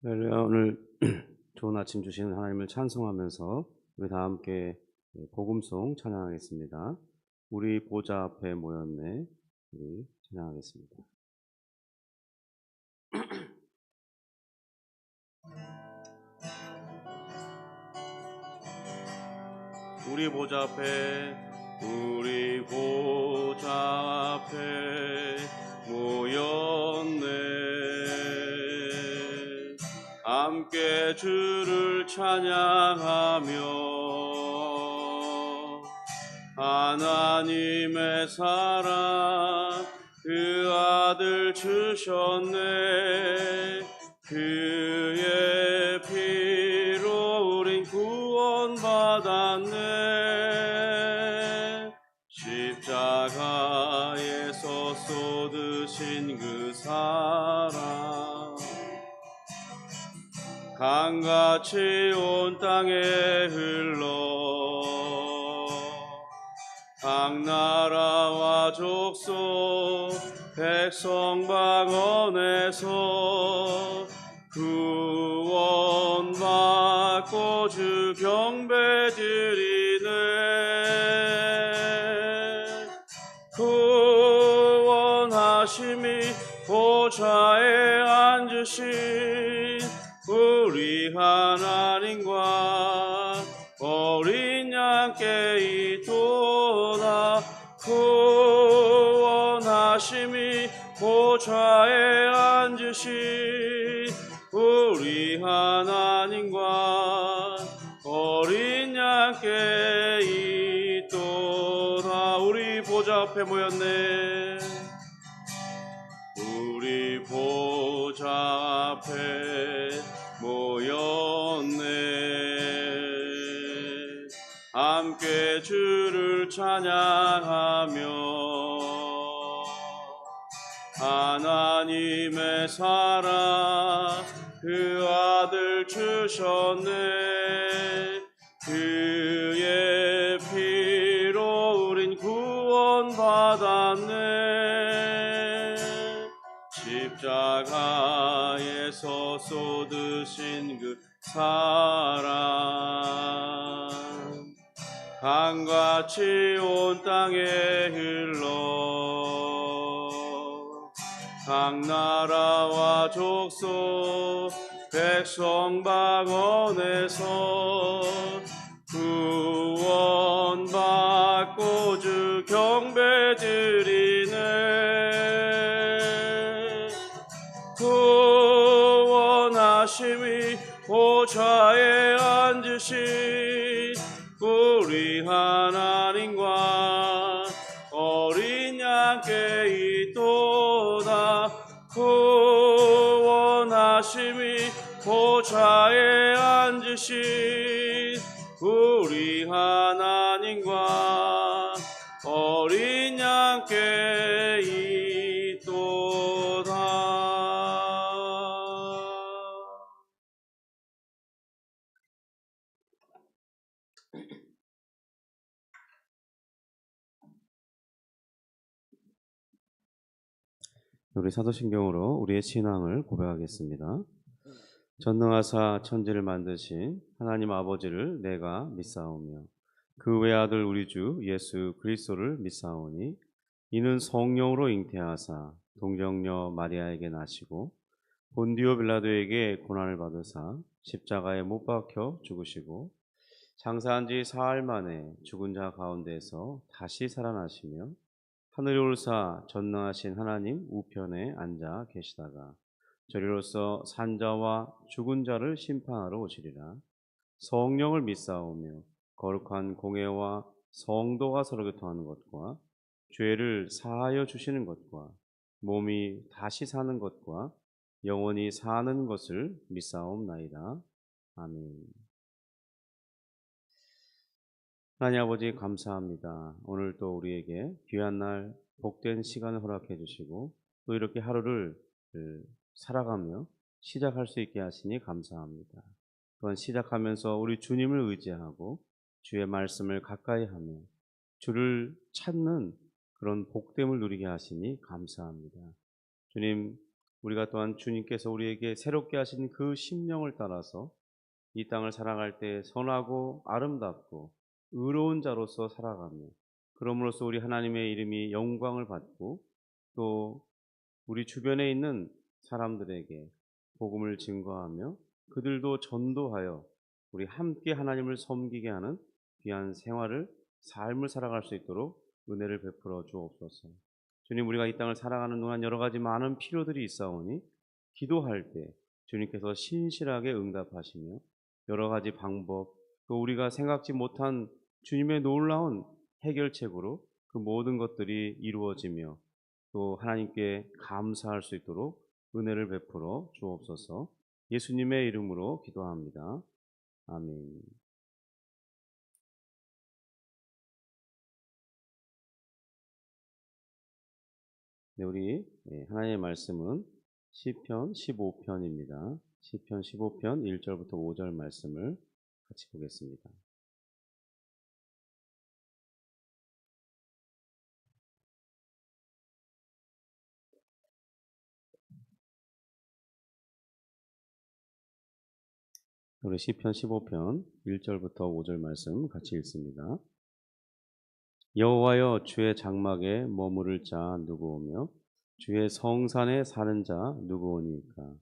할렐루야. 오늘 좋은 아침 주시는 하나님을 찬송하면서 우리 다 함께 복음송 찬양하겠습니다. 우리 보좌 앞에 모였네. 우리 찬양하겠습니다. 우리 보좌 앞에, 우리 보좌 앞에 모였네. 함께 주를 찬양하며 하나님의 사랑 그 아들 주셨네. 그의 피로 우린 구원받았네. 십자가에서 쏟으신 그 사랑 강같이 온 땅에 흘러 각 나라와 족속 백성 방언에서 구원받고 주 경배 드리네. 구원하심이 보좌에 앉으신 우리 하나님과 어린 양께 이도다. 구원하심이 보좌에 앉으신 우리 하나님과 어린 양께 이도다. 우리 보좌 앞에 모였네. 우리 보좌 앞에 모였네. 함께 주를 찬양하며 하나님의 사랑 그 아들 주셨네. 그의 피로 우린 구원받았네. 십자가에서 쏟으신 그 사랑 강같이 온 땅에 흘러 각 나라와 족속 백성 방언에서 구원받고 주 경배 드리네. 구원하심이 보좌에 앉으신 우리 하나님과 어린 양께 이도다. 구원하심이 보좌에 앉으신 우리 하나님과 어린 양께 이도다. 우리 사도신경으로 우리의 신앙을 고백하겠습니다. 전능하사 천지를 만드신 하나님 아버지를 내가 믿사오며 그 외아들 우리 주 예수 그리스도를 믿사오니 이는 성령으로 잉태하사 동정녀 마리아에게 나시고 본디오 빌라도에게 고난을 받으사 십자가에 못 박혀 죽으시고 장사한 지 사흘 만에 죽은 자 가운데서 다시 살아나시며 하늘에 올사 전능하신 하나님 우편에 앉아 계시다가 저리로서 산자와 죽은 자를 심판하러 오시리라. 성령을 믿사오며 거룩한 공회와 성도가 서로 교통하는 것과 죄를 사하여 주시는 것과 몸이 다시 사는 것과 영원히 사는 것을 믿사옵나이다. 아멘. 하나님 아버지 감사합니다. 오늘 또 우리에게 귀한 날 복된 시간을 허락해 주시고 또 이렇게 하루를 살아가며 시작할 수 있게 하시니 감사합니다. 또한 시작하면서 우리 주님을 의지하고 주의 말씀을 가까이 하며 주를 찾는 그런 복됨을 누리게 하시니 감사합니다. 주님, 우리가 또한 주님께서 우리에게 새롭게 하신 그 심령을 따라서 이 땅을 살아갈 때 선하고 아름답고 의로운 자로서 살아가며, 그럼으로써 우리 하나님의 이름이 영광을 받고 또 우리 주변에 있는 사람들에게 복음을 증거하며 그들도 전도하여 우리 함께 하나님을 섬기게 하는 귀한 삶을 살아갈 수 있도록 은혜를 베풀어 주옵소서. 주님, 우리가 이 땅을 살아가는 동안 여러 가지 많은 필요들이 있사오니 기도할 때 주님께서 신실하게 응답하시며 여러 가지 방법, 또 우리가 생각지 못한 주님의 놀라운 해결책으로 그 모든 것들이 이루어지며 또 하나님께 감사할 수 있도록 은혜를 베풀어 주옵소서. 예수님의 이름으로 기도합니다. 아멘. 네, 우리 하나님의 말씀은 시편 15편입니다. 시편 15편 1절부터 5절 말씀을 같이 보겠습니다. 우리 시편 15편 1절부터 5절 말씀 같이 읽습니다. 여호와여, 주의 장막에 머무를 자 누구오며 주의 성산에 사는 자 누구오니까.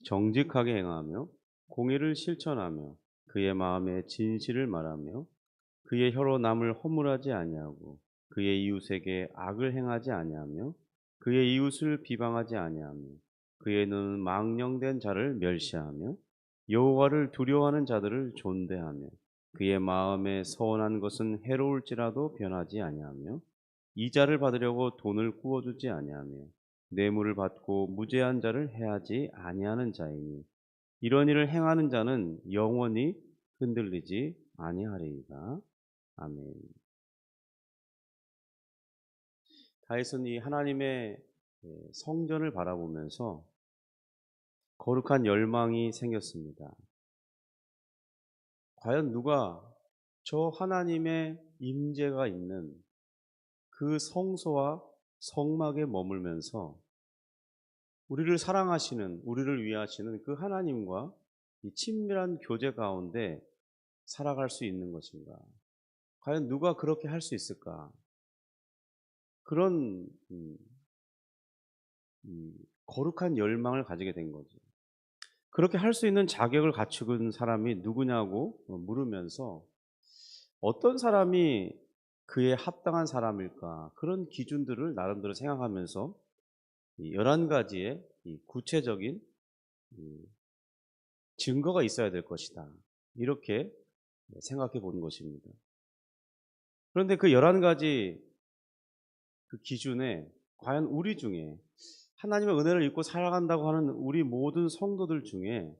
정직하게 행하며 공의를 실천하며 그의 마음에 진실을 말하며 그의 혀로 남을 허물하지 아니하고 그의 이웃에게 악을 행하지 아니하며 그의 이웃을 비방하지 아니하며 그의 눈은 망령된 자를 멸시하며 여호와를 두려워하는 자들을 존대하며 그의 마음에 서운한 것은 해로울지라도 변하지 아니하며 이자를 받으려고 돈을 구워주지 아니하며 뇌물을 받고 무죄한 자를 해하지 아니하는 자이니 이런 일을 행하는 자는 영원히 흔들리지 아니하리이다. 아멘. 다윗은 이 하나님의 성전을 바라보면서 거룩한 열망이 생겼습니다. 과연 누가 저 하나님의 임재가 있는 그 성소와 성막에 머물면서 우리를 사랑하시는, 우리를 위하시는 그 하나님과 이 친밀한 교제 가운데 살아갈 수 있는 것인가? 과연 누가 그렇게 할 수 있을까? 그런 거룩한 열망을 가지게 된 거죠. 그렇게 할 수 있는 자격을 갖춘 사람이 누구냐고 물으면서 어떤 사람이 그에 합당한 사람일까? 그런 기준들을 나름대로 생각하면서 11가지의 구체적인 증거가 있어야 될 것이다. 이렇게 생각해 보는 것입니다. 그런데 그 11가지 그 기준에 과연 우리 중에 하나님의 은혜를 입고 살아간다고 하는 우리 모든 성도들 중에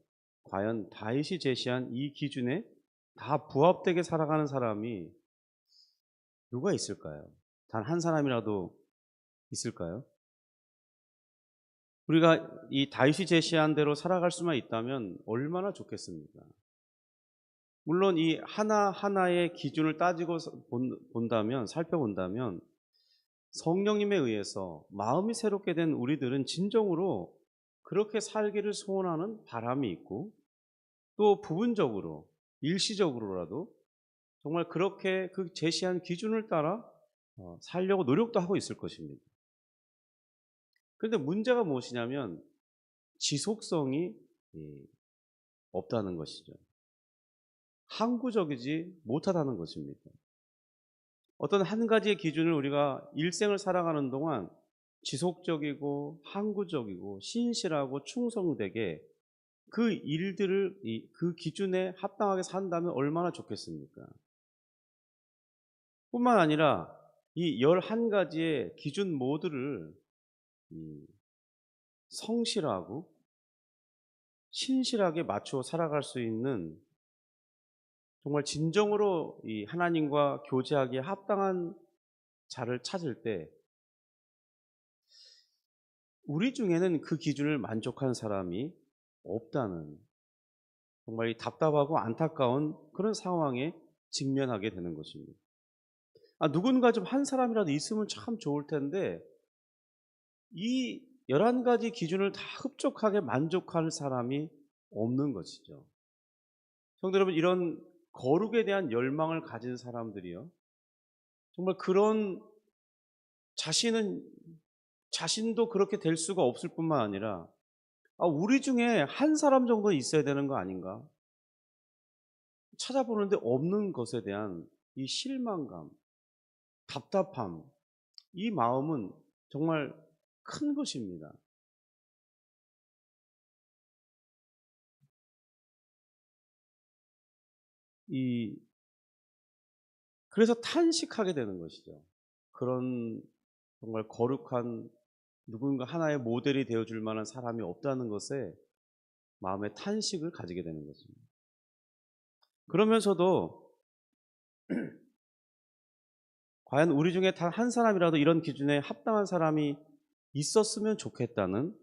과연 다윗이 제시한 이 기준에 다 부합되게 살아가는 사람이 누가 있을까요? 단 한 사람이라도 있을까요? 우리가 이 다윗이 제시한 대로 살아갈 수만 있다면 얼마나 좋겠습니까? 물론 이 하나하나의 기준을 따지고 살펴본다면 성령님에 의해서 마음이 새롭게 된 우리들은 진정으로 그렇게 살기를 소원하는 바람이 있고 또 부분적으로 일시적으로라도 정말 그렇게 그 제시한 기준을 따라 살려고 노력도 하고 있을 것입니다. 그런데 문제가 무엇이냐면 지속성이 없다는 것이죠. 항구적이지 못하다는 것입니다. 어떤 한 가지의 기준을 우리가 일생을 살아가는 동안 지속적이고 항구적이고 신실하고 충성되게 그 일들을 그 기준에 합당하게 산다면 얼마나 좋겠습니까? 뿐만 아니라 이 11가지의 기준 모두를 성실하고 신실하게 맞추어 살아갈 수 있는 정말 진정으로 이 하나님과 교제하기에 합당한 자를 찾을 때 우리 중에는 그 기준을 만족한 사람이 없다는 정말 이 답답하고 안타까운 그런 상황에 직면하게 되는 것입니다. 누군가 좀 한 사람이라도 있으면 참 좋을 텐데 이 11가지 기준을 다 흡족하게 만족할 사람이 없는 것이죠. 성도 여러분, 이런 거룩에 대한 열망을 가진 사람들이요, 정말 그런 자신도 그렇게 될 수가 없을 뿐만 아니라 우리 중에 한 사람 정도 있어야 되는 거 아닌가? 찾아보는데 없는 것에 대한 이 실망감, 답답함, 이 마음은 정말 큰 것입니다. 이 그래서 탄식하게 되는 것이죠. 그런 정말 거룩한 누군가 하나의 모델이 되어 줄 만한 사람이 없다는 것에 마음의 탄식을 가지게 되는 것입니다. 그러면서도 과연 우리 중에 단 한 사람이라도 이런 기준에 합당한 사람이 있었으면 좋겠다는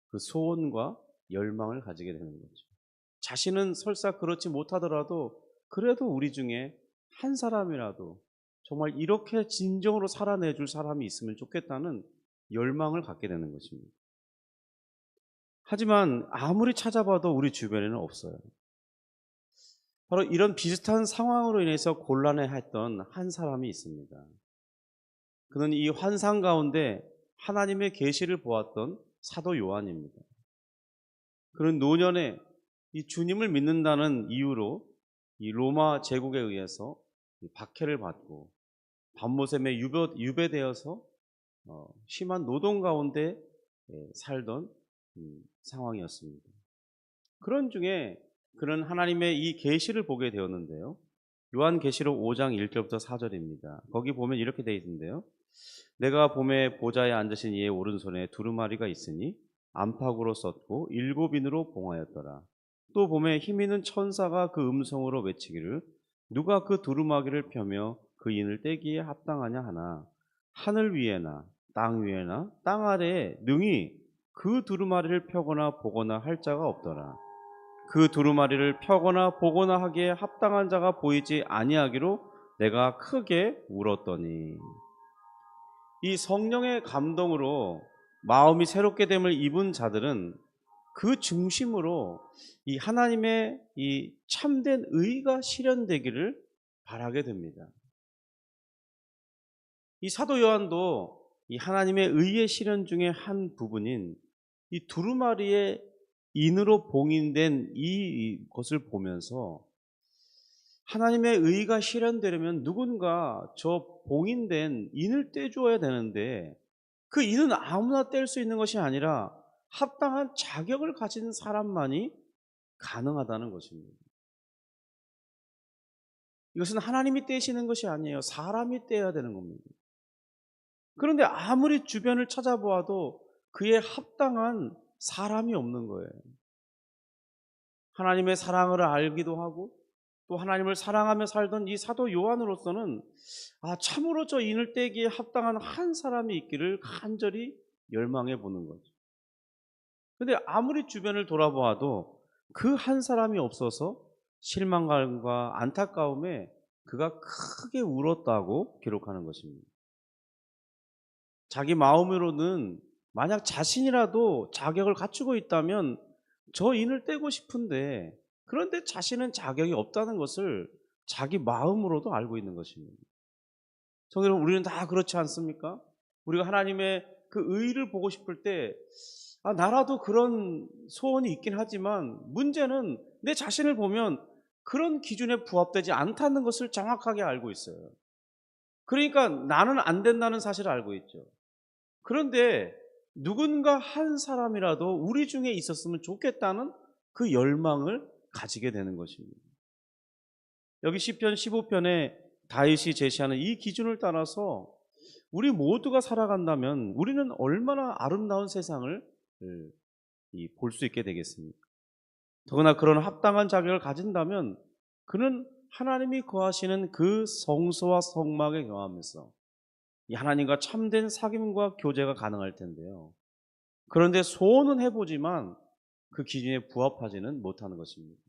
그 소원과 열망을 가지게 되는 거죠. 자신은 설사 그렇지 못하더라도 그래도 우리 중에 한 사람이라도 정말 이렇게 진정으로 살아내 줄 사람이 있으면 좋겠다는 열망을 갖게 되는 것입니다. 하지만 아무리 찾아봐도 우리 주변에는 없어요. 바로 이런 비슷한 상황으로 인해서 곤란해했던 한 사람이 있습니다. 그는 이 환상 가운데 하나님의 계시를 보았던 사도 요한입니다. 그는 노년에 이 주님을 믿는다는 이유로 이 로마 제국에 의해서 박해를 받고 밤모샘에 유배되어서 심한 노동 가운데 살던 상황이었습니다. 그런 중에 그는 하나님의 이 계시를 보게 되었는데요. 요한계시록 5장 1절부터 4절입니다. 거기 보면 이렇게 되어 있는데요. 내가 봄에 보좌에 앉으신 이의 오른손에 두루마리가 있으니 안팎으로 썼고 7인으로 봉하였더라. 또 봄에 힘있는 천사가 그 음성으로 외치기를 누가 그 두루마기를 펴며 그 인을 떼기에 합당하냐 하나 하늘 위에나 땅 위에나 땅 아래에 능히 그 두루마리를 펴거나 보거나 할 자가 없더라. 그 두루마리를 펴거나 보거나 하기에 합당한 자가 보이지 아니하기로 내가 크게 울었더니. 이 성령의 감동으로 마음이 새롭게 됨을 입은 자들은 그 중심으로 이 하나님의 이 참된 의가 실현되기를 바라게 됩니다. 이 사도 요한도 이 하나님의 의의 실현 중에 한 부분인 이 두루마리의 인으로 봉인된 이것을 보면서 하나님의 의가 실현되려면 누군가 저 봉인된 인을 떼줘야 되는데 그 인은 아무나 뗄 수 있는 것이 아니라 합당한 자격을 가진 사람만이 가능하다는 것입니다. 이것은 하나님이 떼시는 것이 아니에요. 사람이 떼야 되는 겁니다. 그런데 아무리 주변을 찾아보아도 그에 합당한 사람이 없는 거예요. 하나님의 사랑을 알기도 하고 또 하나님을 사랑하며 살던 이 사도 요한으로서는 참으로 저 인을 떼기에 합당한 한 사람이 있기를 간절히 열망해 보는 거죠. 그런데 아무리 주변을 돌아보아도 그 한 사람이 없어서 실망감과 안타까움에 그가 크게 울었다고 기록하는 것입니다. 자기 마음으로는 만약 자신이라도 자격을 갖추고 있다면 저 인을 떼고 싶은데 그런데 자신은 자격이 없다는 것을 자기 마음으로도 알고 있는 것입니다. 성도 여러분, 우리는 다 그렇지 않습니까? 우리가 하나님의 그 의를 보고 싶을 때 나라도 그런 소원이 있긴 하지만 문제는 내 자신을 보면 그런 기준에 부합되지 않다는 것을 정확하게 알고 있어요. 그러니까 나는 안 된다는 사실을 알고 있죠. 그런데 누군가 한 사람이라도 우리 중에 있었으면 좋겠다는 그 열망을 가지게 되는 것입니다. 여기 시편 15편에 다윗이 제시하는 이 기준을 따라서 우리 모두가 살아간다면 우리는 얼마나 아름다운 세상을 볼 수 있게 되겠습니까? 더구나 그런 합당한 자격을 가진다면 그는 하나님이 거하시는 그 성소와 성막에 거하면서 이 하나님과 참된 사귐과 교제가 가능할 텐데요. 그런데 소원은 해보지만 그 기준에 부합하지는 못하는 것입니다.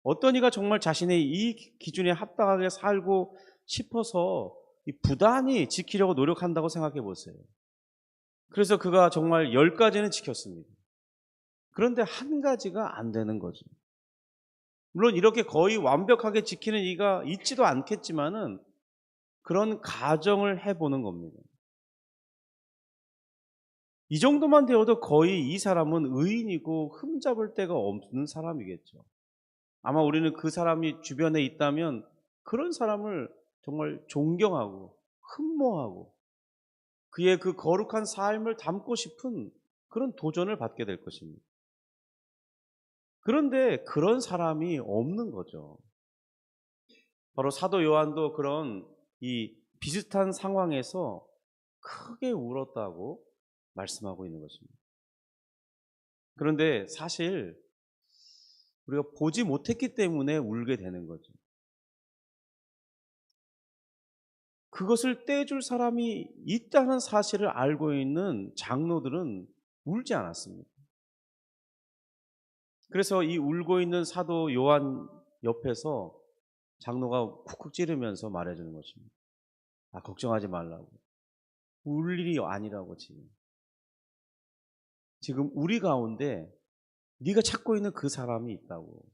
어떤 이가 정말 자신의 이 기준에 합당하게 살고 싶어서 부단히 지키려고 노력한다고 생각해 보세요. 그래서 그가 정말 10가지는 지켰습니다. 그런데 한 가지가 안 되는 거죠. 물론 이렇게 거의 완벽하게 지키는 이가 있지도 않겠지만은 그런 가정을 해 보는 겁니다. 이 정도만 되어도 거의 이 사람은 의인이고 흠잡을 데가 없는 사람이겠죠. 아마 우리는 그 사람이 주변에 있다면 그런 사람을 정말 존경하고 흠모하고 그의 그 거룩한 삶을 담고 싶은 그런 도전을 받게 될 것입니다. 그런데 그런 사람이 없는 거죠. 바로 사도 요한도 그런 이 비슷한 상황에서 크게 울었다고 말씀하고 있는 것입니다. 그런데 사실 우리가 보지 못했기 때문에 울게 되는 거죠. 그것을 떼줄 사람이 있다는 사실을 알고 있는 장로들은 울지 않았습니다. 그래서 이 울고 있는 사도 요한 옆에서 장로가 쿡쿡 찌르면서 말해주는 것입니다. 아, 걱정하지 말라고. 울 일이 아니라고 지금. 지금 우리 가운데 네가 찾고 있는 그 사람이 있다고.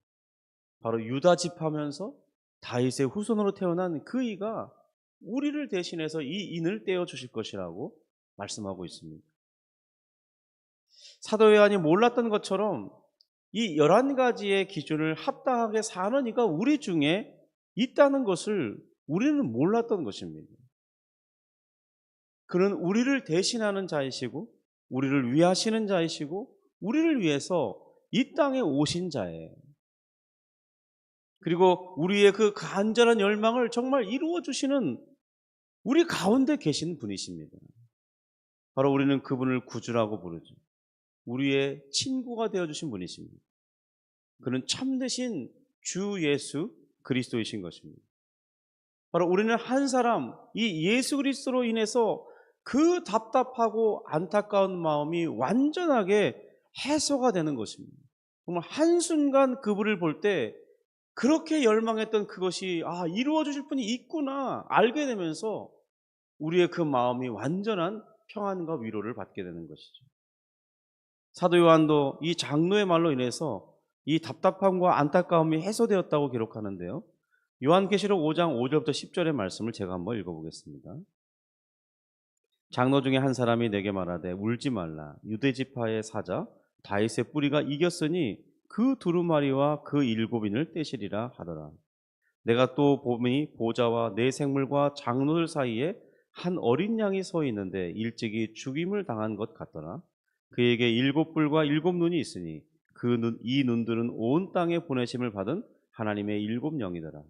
바로 유다 집하면서 다윗의 후손으로 태어난 그 이가 우리를 대신해서 이 인을 떼어 주실 것이라고 말씀하고 있습니다. 사도 요한이 몰랐던 것처럼 이 11가지의 기준을 합당하게 사는 이가 우리 중에 있다는 것을 우리는 몰랐던 것입니다. 그는 우리를 대신하는 자이시고 우리를 위하시는 자이시고 우리를 위해서 이 땅에 오신 자예요. 그리고 우리의 그 간절한 열망을 정말 이루어 주시는 우리 가운데 계신 분이십니다. 바로 우리는 그분을 구주라고 부르죠. 우리의 친구가 되어주신 분이십니다. 그는 참되신 주 예수 그리스도이신 것입니다. 바로 우리는 한 사람, 이 예수 그리스도로 인해서 그 답답하고 안타까운 마음이 완전하게 해소가 되는 것입니다. 정말 한순간 그분을 볼 때 그렇게 열망했던 그것이 이루어 주실 분이 있구나 알게 되면서 우리의 그 마음이 완전한 평안과 위로를 받게 되는 것이죠. 사도 요한도 이 장로의 말로 인해서 이 답답함과 안타까움이 해소되었다고 기록하는데요. 요한계시록 5장 5절부터 10절의 말씀을 제가 한번 읽어보겠습니다. 장로 중에 한 사람이 내게 말하되 울지 말라. 유대 지파의 사자 다윗의 뿌리가 이겼으니 그 두루마리와 그 7인을 떼시리라 하더라. 내가 또 보니 보좌와 네 생물과 장로들 사이에 한 어린 양이 서 있는데 일찍이 죽임을 당한 것 같더라. 그에게 7뿔과 7눈이 있으니 이 눈들은 온 땅에 보내심을 받은 하나님의 7영이더라.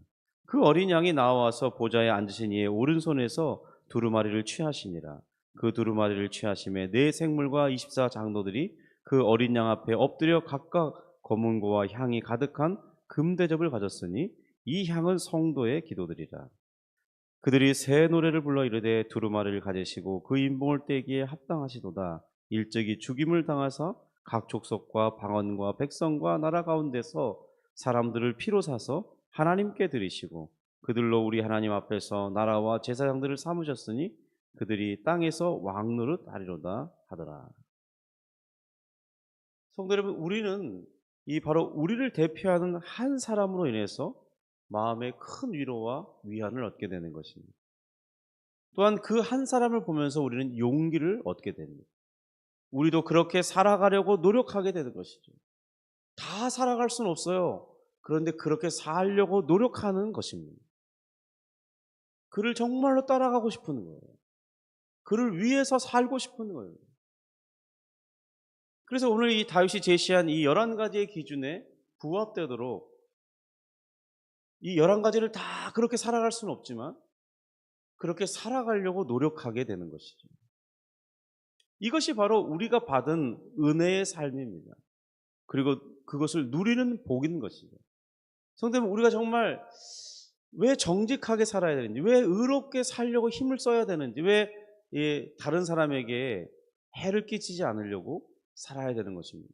그 어린 양이 나와서 보좌에 앉으신 이의 오른손에서 두루마리를 취하시니라. 그 두루마리를 취하심에 네 생물과 24 장로들이 그 어린 양 앞에 엎드려 각각 검은고와 향이 가득한 금대접을 가졌으니 이 향은 성도의 기도들이라. 그들이 새 노래를 불러 이르되 두루마리를 가지시고 그 인봉을 떼기에 합당하시도다. 일찍이 죽임을 당하사 각 족속과 방언과 백성과 나라 가운데서 사람들을 피로 사서 하나님께 드리시고 그들로 우리 하나님 앞에서 나라와 제사장들을 삼으셨으니 그들이 땅에서 왕노릇 하리로다 하더라. 성도 여러분, 우리는 이 바로 우리를 대표하는 한 사람으로 인해서 마음의 큰 위로와 위안을 얻게 되는 것입니다. 또한 그 한 사람을 보면서 우리는 용기를 얻게 됩니다. 우리도 그렇게 살아가려고 노력하게 되는 것이죠. 다 살아갈 수는 없어요. 그런데 그렇게 살려고 노력하는 것입니다. 그를 정말로 따라가고 싶은 거예요. 그를 위해서 살고 싶은 거예요. 그래서 오늘 이 다윗이 제시한 이 11가지의 기준에 부합되도록 이 11가지를 다 그렇게 살아갈 수는 없지만 그렇게 살아가려고 노력하게 되는 것이죠. 이것이 바로 우리가 받은 은혜의 삶입니다. 그리고 그것을 누리는 복인 것이죠. 성도님, 우리가 정말 왜 정직하게 살아야 되는지, 왜 의롭게 살려고 힘을 써야 되는지, 왜 다른 사람에게 해를 끼치지 않으려고 살아야 되는 것입니다.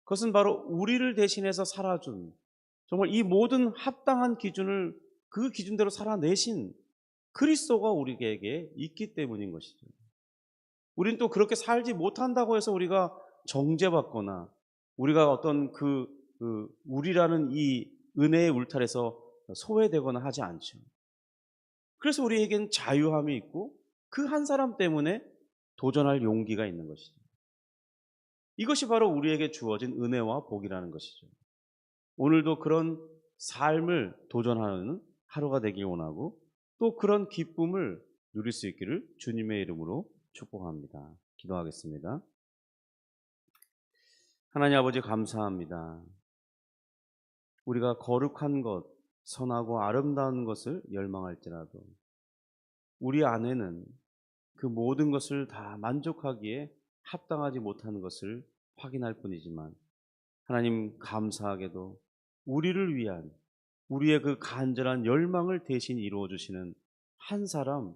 그것은 바로 우리를 대신해서 살아준, 정말 이 모든 합당한 기준을 그 기준대로 살아내신 그리스도가 우리에게 있기 때문인 것이죠. 우린 또 그렇게 살지 못한다고 해서 우리가 정죄받거나 우리가 어떤 우리라는 이 은혜의 울타리에서 소외되거나 하지 않죠. 그래서 우리에겐 자유함이 있고 그 한 사람 때문에 도전할 용기가 있는 것이죠. 이것이 바로 우리에게 주어진 은혜와 복이라는 것이죠. 오늘도 그런 삶을 도전하는 하루가 되길 원하고 또 그런 기쁨을 누릴 수 있기를 주님의 이름으로 축복합니다. 기도하겠습니다. 하나님 아버지 감사합니다. 우리가 거룩한 것, 선하고 아름다운 것을 열망할지라도 우리 안에는 그 모든 것을 다 만족하기에 합당하지 못하는 것을 확인할 뿐이지만 하나님 감사하게도 우리를 위한 우리의 그 간절한 열망을 대신 이루어 주시는 한 사람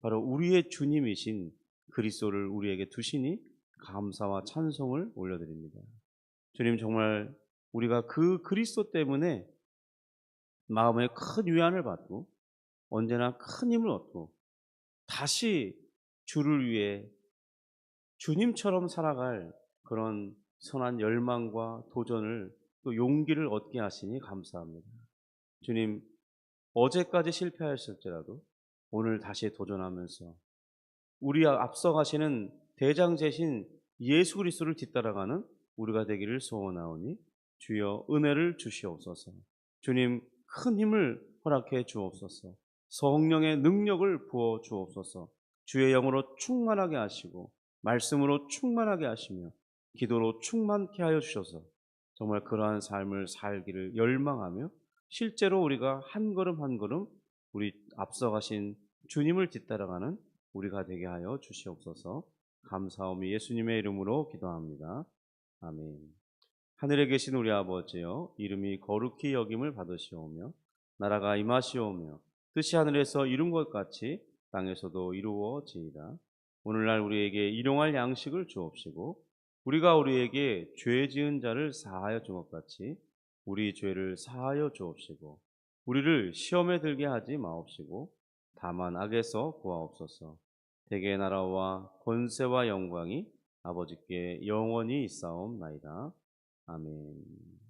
바로 우리의 주님이신 그리스도를 우리에게 두시니 감사와 찬송을 올려드립니다. 주님 정말 우리가 그 그리스도 때문에 마음에 큰 위안을 받고 언제나 큰 힘을 얻고 다시 주를 위해 주님처럼 살아갈 그런 선한 열망과 도전을 또 용기를 얻게 하시니 감사합니다. 주님, 어제까지 실패하였을지라도 오늘 다시 도전하면서 우리 앞서가시는 대장제신 예수 그리스도를 뒤따라가는 우리가 되기를 소원하오니 주여 은혜를 주시옵소서. 주님 큰 힘을 허락해 주옵소서. 성령의 능력을 부어 주옵소서. 주의 영으로 충만하게 하시고 말씀으로 충만하게 하시며 기도로 충만케 하여 주셔서 정말 그러한 삶을 살기를 열망하며 실제로 우리가 한 걸음 한 걸음 우리 앞서가신 주님을 뒤따라가는 우리가 되게 하여 주시옵소서. 감사하며 예수님의 이름으로 기도합니다. 아멘. 하늘에 계신 우리 아버지여, 이름이 거룩히 여김을 받으시오며 나라가 임하시오며 뜻이 하늘에서 이룬 것 같이 땅에서도 이루어지이다. 오늘날 우리에게 일용할 양식을 주옵시고 우리가 우리에게 죄 지은 자를 사하여 준 것 같이 우리 죄를 사하여 주옵시고 우리를 시험에 들게 하지 마옵시고 다만 악에서 구하옵소서. 대개의 나라와 권세와 영광이 아버지께 영원히 있사옵나이다. 아멘.